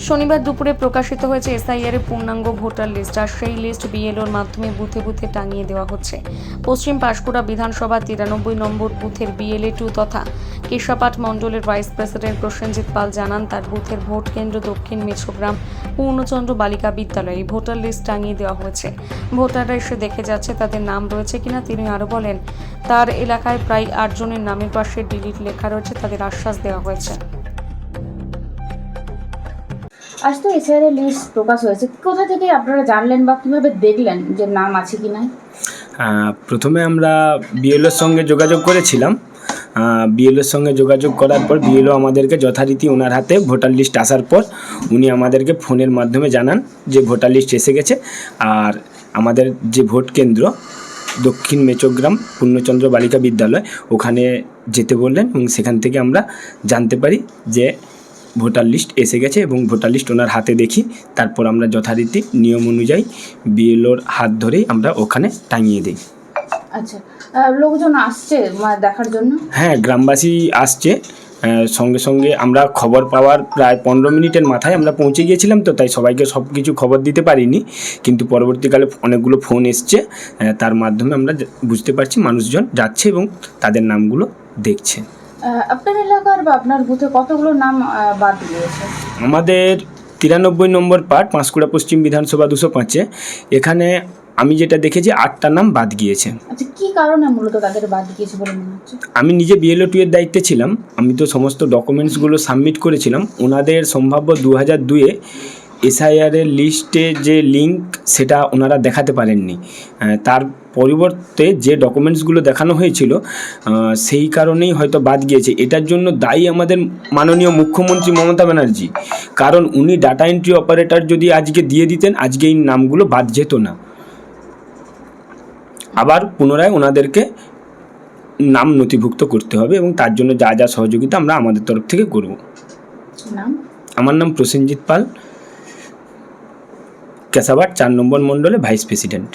শনিবার দুপুরে প্রকাশিত হয়েছে এসআইআর এর পূর্ণাঙ্গ ভোটার লিস্ট। আর সেই লিস্ট বিএলওর মাধ্যমে বুথে বুথে টাঙিয়ে দেওয়া হচ্ছে। পশ্চিম পাঁশকুড়া বিধানসভা 93 নম্বর বুথের বিএলএ 2 তথা কেশাপাট মণ্ডলের ভাইস প্রেসিডেন্ট প্রসেনজিৎ পাল জানান, তার বুথের ভোট কেন্দ্র দক্ষিণ মেছগ্রাম পূর্ণচন্দ্র বালিকা বিদ্যালয়ে এই ভোটার লিস্ট টাঙিয়ে দেওয়া হয়েছে। ভোটাররা এসে দেখে যাচ্ছে তাদের নাম রয়েছে কিনা। তিনি আরও বলেন, তার এলাকায় প্রায় 8 জনের নামের পাশে ডিলিট লেখা রয়েছে, তাদের আশ্বাস দেওয়া হয়েছে। আজ তো এসআইআর এর লিস্ট প্রকাশ হয়েছে, কোথা থেকে আপনারা জানলেন বা কিভাবে দেখলেন যে নাম আছে কি না? প্রথমে আমরা বিএলওর সঙ্গে যোগাযোগ করেছিলাম। বিএলওর সঙ্গে যোগাযোগ করার পর বিএলও আমাদেরকে যথারীতি ওনার হাতে ভোটার লিস্ট আসার পর উনি আমাদেরকে ফোনের মাধ্যমে জানান যে ভোটার লিস্ট এসে গেছে। আর আমাদের যে ভোট কেন্দ্র দক্ষিণ মেচগ্রাম পূর্ণচন্দ্র বালিকা বিদ্যালয়, ওখানে যেতে বললেন এবং সেখান থেকে আমরা জানতে পারি যে ভোটার লিস্ট এসে গেছে এবং ভোটার লিস্ট ওনার হাতে দেখি। তারপর আমরা যথারীতি নিয়ম অনুযায়ী বিএলওর হাত ধরেই আমরা ওখানে টাঙিয়ে দিই। আচ্ছা, লোকজন আসছে দেখার জন্য? হ্যাঁ, গ্রামবাসী আসছে। সঙ্গে সঙ্গে আমরা খবর পাওয়ার প্রায় 15 মিনিটের মাথায় আমরা পৌঁছে গিয়েছিলাম, তো তাই সবাইকে সব কিছু খবর দিতে পারিনি। কিন্তু পরবর্তীকালে অনেকগুলো ফোন এসছে, তার মাধ্যমে আমরা বুঝতে পারছি মানুষজন যাচ্ছে এবং তাদের নামগুলো দেখছে। আপনার এলাকার বা আপনার বুথে কতগুলো নাম বাদ দিয়েছে? আমাদের 93 নম্বর পার্ট পাঁশকুড়া পশ্চিম বিধানসভা 205-এ এখানে আমি যেটা দেখেছি 8টা নাম বাদ গিয়েছে। আচ্ছা, কি কারণে মূলত তাদের বাদ দিয়েছে বলে মনে হচ্ছে? আমি নিজে বিএলও 2 এর দায়িত্বে ছিলাম। আমি তো সমস্ত ডকুমেন্টসগুলো সাবমিট করেছিলাম। ওনাদের সম্ভাব্য 2002-এ এসআইআর এর লিস্টে যে লিঙ্ক সেটা ওনারা দেখাতে পারেননি। তার পরিবর্তে যে ডকুমেন্টসগুলো দেখানো হয়েছিল সেই কারণেই হয়তো বাদ গিয়েছে। এটার জন্য দায়ী আমাদের মাননীয় মুখ্যমন্ত্রী মমতা ব্যানার্জি। কারণ উনি ডাটা এন্ট্রি অপারেটর যদি আজকে দিয়ে দিতেন, আজকে এই নামগুলো বাদ যেত না। আবার পুনরায় ওনাদেরকে নাম নথিভুক্ত করতে হবে এবং তার জন্য যা যা সহযোগিতা আমরা আমাদের তরফ থেকে করব। নাম? আমার নাম প্রসেনজিৎ পাল, কেশাপাট 4 নম্বর মণ্ডলে ভাইস প্রেসিডেন্ট।